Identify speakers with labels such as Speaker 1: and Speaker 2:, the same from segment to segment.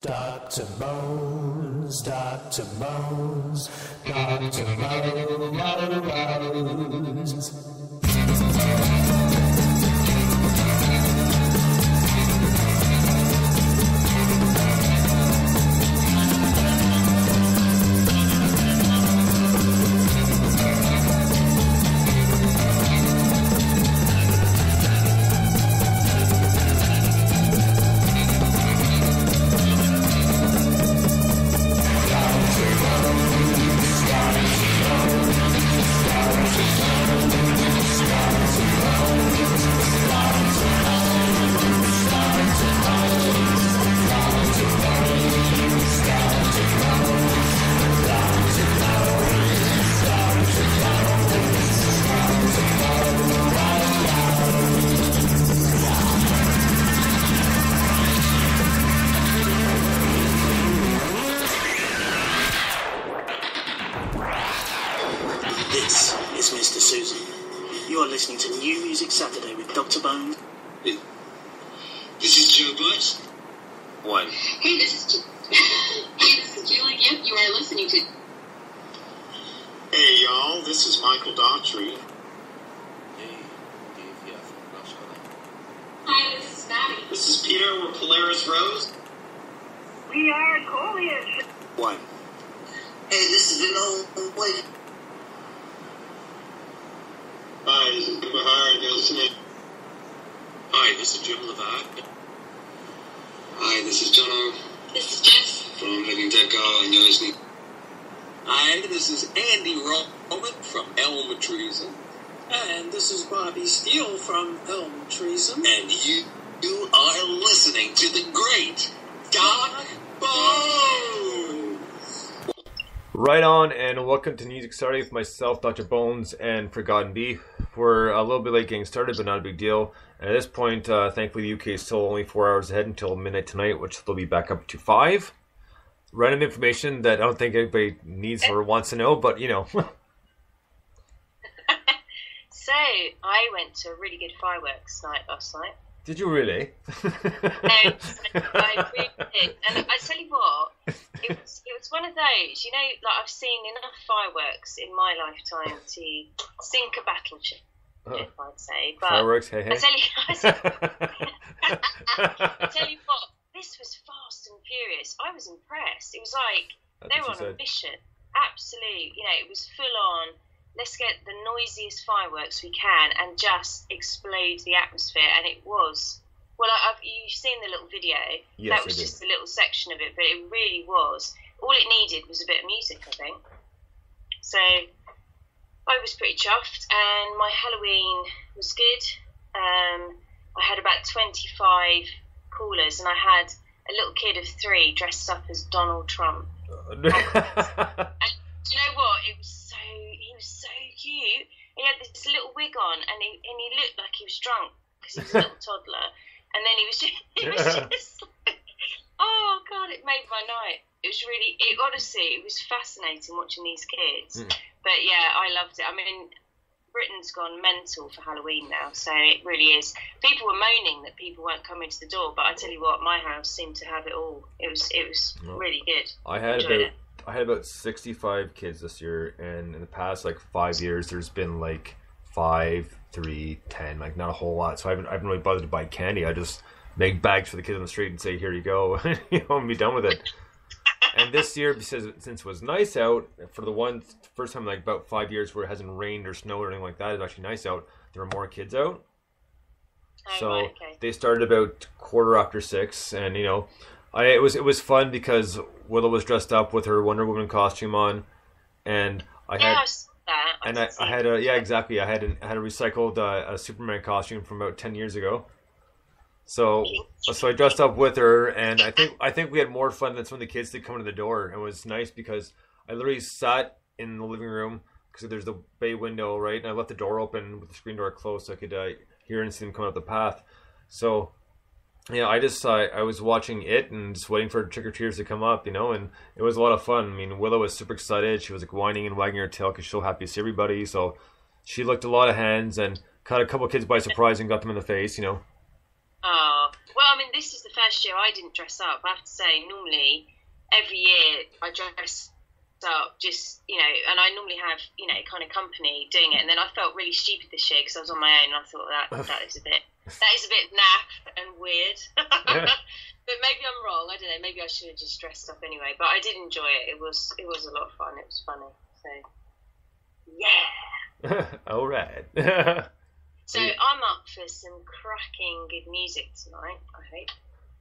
Speaker 1: Dr. Bones, Dr. Bones, Dr. Bones.
Speaker 2: This is Mr. Susan. You are listening to New Music Saturday with Dr. Bones.
Speaker 3: This is Joe Bush. One.
Speaker 4: Hey, this is Julie. Yep, you are listening to.
Speaker 3: Hey, y'all. This is Michael Daughtry.
Speaker 5: Hey, Dave here from Russia.
Speaker 4: Hi, this is Maddie.
Speaker 3: This is Peter. We're Polaris Rose.
Speaker 6: We are Coleus.
Speaker 3: One.
Speaker 2: Hey, this is Vinod. Wait.
Speaker 3: Hi, this is Bahar and you're listening.
Speaker 5: Hi, this is Jim Levat.
Speaker 3: Hi, this is John
Speaker 4: This is Jess.
Speaker 3: from Living Dead Girl and you're listening.
Speaker 5: Hi, this is Andy Roman from Elm Treason. And this is Bobby Steele from Elm Treason.
Speaker 3: And you are listening to the great Doc Bones.
Speaker 7: Right on, and welcome to Music Saturday with myself, Dr. Bones, and Forgottenbee. We're a little bit late getting started, but not a big deal. And at this point, thankfully, the UK is still only 4 hours ahead until midnight tonight, which they'll be back up to 5. Random information that I don't think anybody needs or wants to know, but you know.
Speaker 8: So, I went to a really good fireworks night last night.
Speaker 7: Did you really?
Speaker 8: I really did. And I tell you what, it was one of those, you know, like I've seen enough fireworks in my lifetime to sink a battleship, I'd say. But
Speaker 7: Fireworks, hey, hey.
Speaker 8: I tell you what, this was fast and furious. I was impressed. It was like
Speaker 7: That's
Speaker 8: they were
Speaker 7: what you
Speaker 8: on a
Speaker 7: said.
Speaker 8: mission. Absolute. You know, it was full on. Let's get the noisiest fireworks we can and just explode the atmosphere. And it was. Well, you've seen the little video.
Speaker 7: Yes,
Speaker 8: that was
Speaker 7: I did.
Speaker 8: just a little section of it, but it really was. All it needed was a bit of music, I think. So I was pretty chuffed, and my Halloween was good. I had about 25 callers, and I had a little kid of 3 dressed up as Donald Trump. And do you know what? He was so cute. He had this little wig on, and he looked like he was drunk because he was a little toddler. And then he was just like, oh God, it made my night. Honestly, it was fascinating watching these kids. But yeah, I loved it. I mean, Britain's gone mental for Halloween now, so it really is. People were moaning that people weren't coming to the door, but I tell you what, my house seemed to have it all. It was really good.
Speaker 7: I had
Speaker 8: Enjoyed it.
Speaker 7: I had about 65 kids this year, and in the past like 5 years, there's been like 5, 3, 10, like not a whole lot. So I haven't really bothered to buy candy. I just make bags for the kids on the street and say, "Here you go," you know, and be done with it. And this year, since it was nice out, for the first time in like about 5 years where it hasn't rained or snowed or anything like that, it's actually nice out. There were more kids out.
Speaker 8: Oh,
Speaker 7: So
Speaker 8: right, okay.
Speaker 7: they started about 6:15, and you know, it was fun because Willow was dressed up with her Wonder Woman costume on, and I
Speaker 8: saw that.
Speaker 7: had a recycled a Superman costume from about 10 years ago. So I dressed up with her, and I think we had more fun than some of the kids did coming to the door. And it was nice because I literally sat in the living room because there's the bay window, right, and I left the door open with the screen door closed so I could hear and see them coming up the path. So yeah, I was watching it and just waiting for trick-or-treaters to come up, you know, and it was a lot of fun. I mean, Willow was super excited. She was like whining and wagging her tail because she's so happy to see everybody. So she licked a lot of hands and caught a couple of kids by surprise and got them in the face, you know.
Speaker 8: Oh, well, I mean, this is the first year I didn't dress up. I have to say, normally every year I dress up, just, you know, and I normally have, you know, kind of company doing it. And then I felt really stupid this year because I was on my own, and I thought that is a bit naff and weird. But maybe I'm wrong. I don't know. Maybe I should have just dressed up anyway. But I did enjoy it. It was a lot of fun. It was funny. So yeah.
Speaker 7: All right.
Speaker 8: So I'm up for some cracking good music tonight, I hope.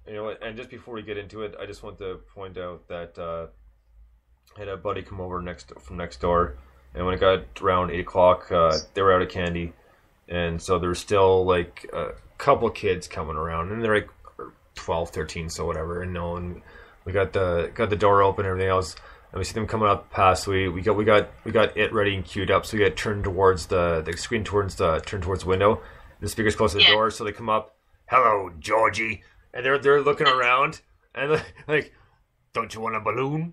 Speaker 7: You know what? And just before we get into it, I just want to point out that I had a buddy come over from next door, and when it got around 8 o'clock, they were out of candy, and so there's still like a couple kids coming around, and they're like 12, 13, so whatever, and we got the door open and everything else, and we see them coming up past. We got it ready and queued up, so we got turned towards the screen towards the window. The speaker's close to the door, so they come up. Hello, Georgie, and they're looking around and like, don't you want a balloon?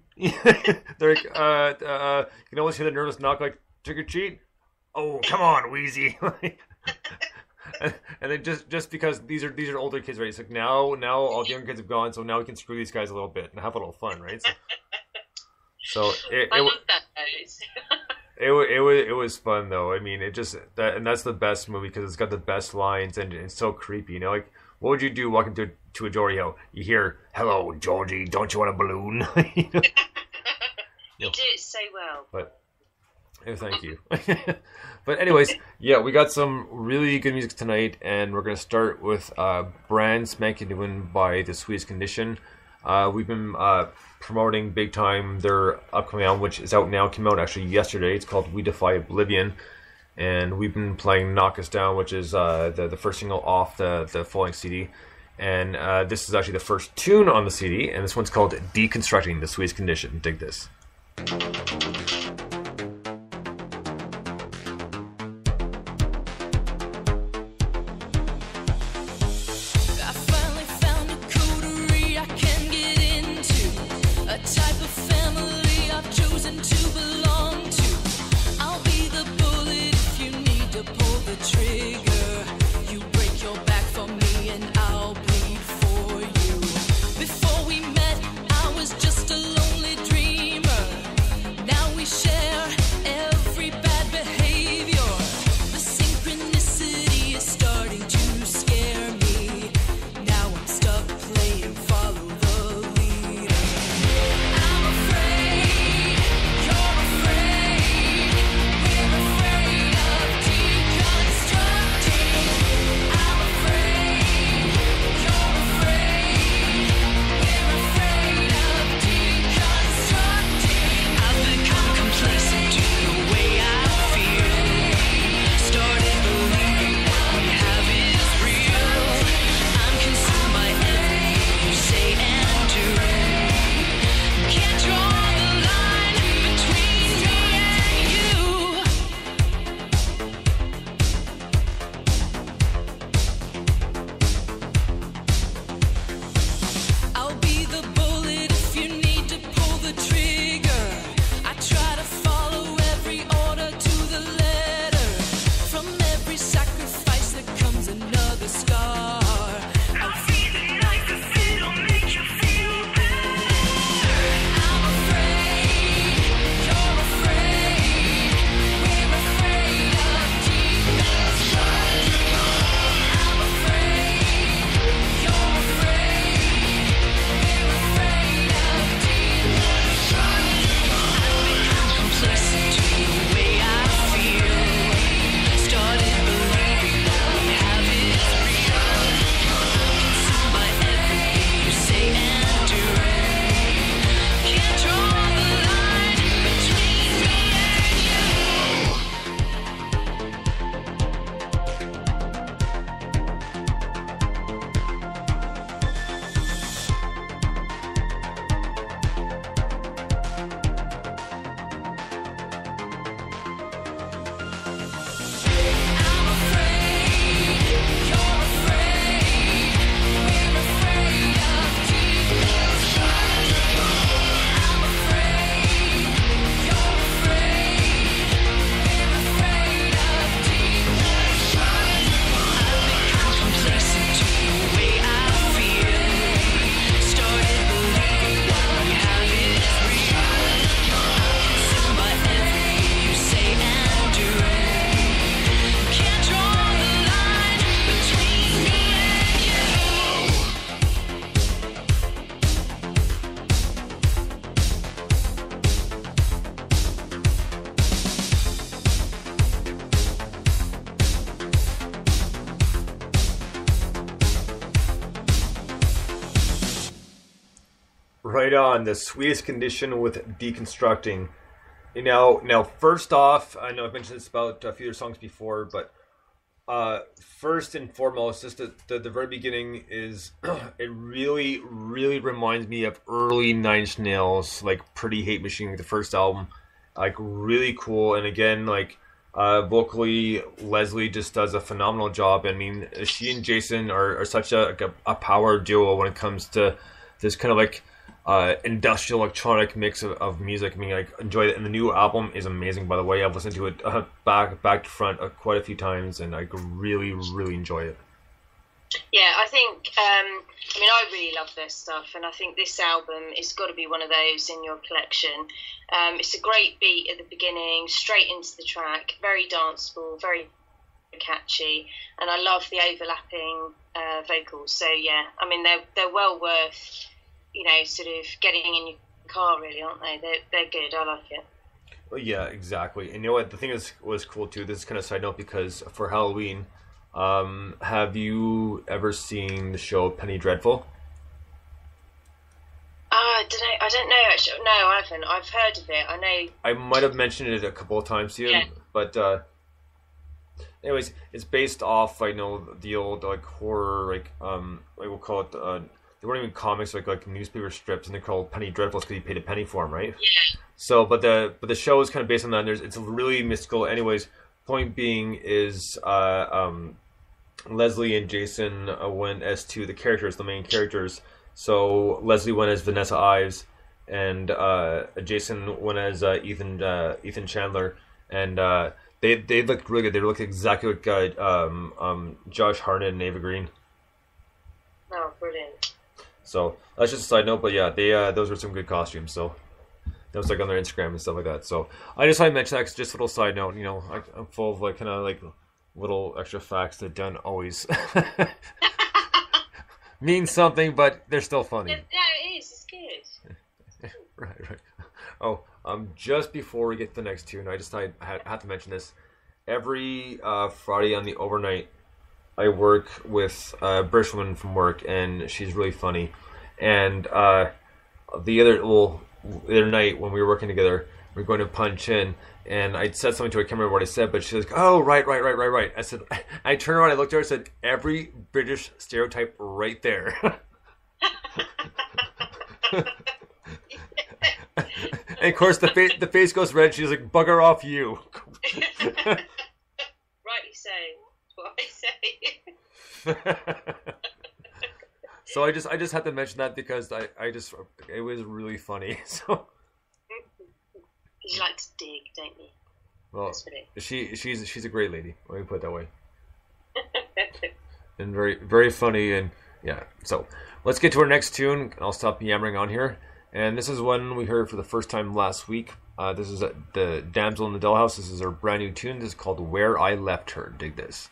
Speaker 7: They're like, you can always hear the nervous knock, like, trick or treat. Oh, come on, Wheezy. And then just because these are older kids, right? It's like now all the younger kids have gone, so now we can screw these guys a little bit and have a little fun, right? So
Speaker 8: I love that.
Speaker 7: It was fun though. I mean, and that's the best movie because it's got the best lines and it's so creepy. You know, like what would you do walking to a Dorio? You hear, "Hello, Georgie, don't you want a balloon?" You know?
Speaker 8: You do it so well.
Speaker 7: But thank you. But anyways, yeah, we got some really good music tonight, and we're gonna start with Brand Spanking New One by The Sweetest Condition. We've been promoting big time their upcoming album, which is out now. Came out actually yesterday. It's called We Defy Oblivion, and we've been playing Knock Us Down, which is the first single off the full-length CD. And this is actually the first tune on the CD, and this one's called Deconstructing The Sweetest Condition. Dig this.
Speaker 9: Before we met, I was just a lonely dreamer. Now we
Speaker 7: Right on. The sweetest condition with deconstructing. Now, first off, I know I've mentioned this about a few other songs before, but first and foremost, just the very beginning is it really, really reminds me of early Nine Inch Nails, like Pretty Hate Machine, the first album, like really cool. And again, like vocally, Leslie just does a phenomenal job. I mean, she and Jason are such a power duo when it comes to this kind of like industrial electronic mix of music. I mean, I enjoy it, and the new album is amazing. By the way, I've listened to it back to front quite a few times, and I really, really enjoy it.
Speaker 8: Yeah, I think. I mean, I really love their stuff, and I think this album has got to be one of those in your collection. It's a great beat at the beginning, straight into the track, very danceable, very catchy, and I love the overlapping vocals. So yeah, I mean, they're well worth, sort of getting in your car, really, aren't they? They're good. I like it.
Speaker 7: Well, yeah, exactly. And you know what? The thing was cool too. This is kind of a side note because for Halloween, have you ever seen the show Penny Dreadful?
Speaker 8: I don't know actually. No, I haven't. I've heard of it. I know.
Speaker 7: I might have mentioned it a couple of times to you, but anyways, it's based off, I know, the old like horror, like we'll call it. They weren't even comics, like newspaper strips, and they're called Penny Dreadfuls because you paid a penny for them, right?
Speaker 8: Yeah.
Speaker 7: So, but the show is kind of based on that. And it's really mystical. Anyways, point being is Leslie and Jason went as to the characters, the main characters. So Leslie went as Vanessa Ives, and Jason went as Ethan Chandler, and they looked really good. They looked exactly like Josh Hartnett and Ava Green.
Speaker 8: Oh, brilliant!
Speaker 7: So that's just a side note, but yeah, they those were some good costumes. So that was like on their Instagram and stuff like that. So I just wanted to mention that 'cause just a little side note. I'm full of like kind of like little extra facts that don't always mean something, but they're still funny.
Speaker 8: Yeah, it is. It's good.
Speaker 7: Right. Oh, just before we get to the next tune, I had to mention this. Every Friday on the overnight, I work with a British woman from work, and she's really funny. And the other night when we were working together, we were going to punch in, and I said something to her. I can't remember what I said, but she was like, "Oh, right." I said, I turned around, I looked at her, and said, "Every British stereotype right there." And of course, the face goes red. She's like, "Bugger off, you."
Speaker 8: Rightly so. That's what I say.
Speaker 7: So I just had to mention that because it was really funny. So
Speaker 8: you like to dig, don't you?
Speaker 7: Well, she's a great lady. Let me put it that way. And very, very funny, and yeah. So let's get to our next tune. I'll stop yammering on here. And this is one we heard for the first time last week. This is the Damsel in the Dollhouse. This is our brand new tune. This is called Where I Left Her. Dig this.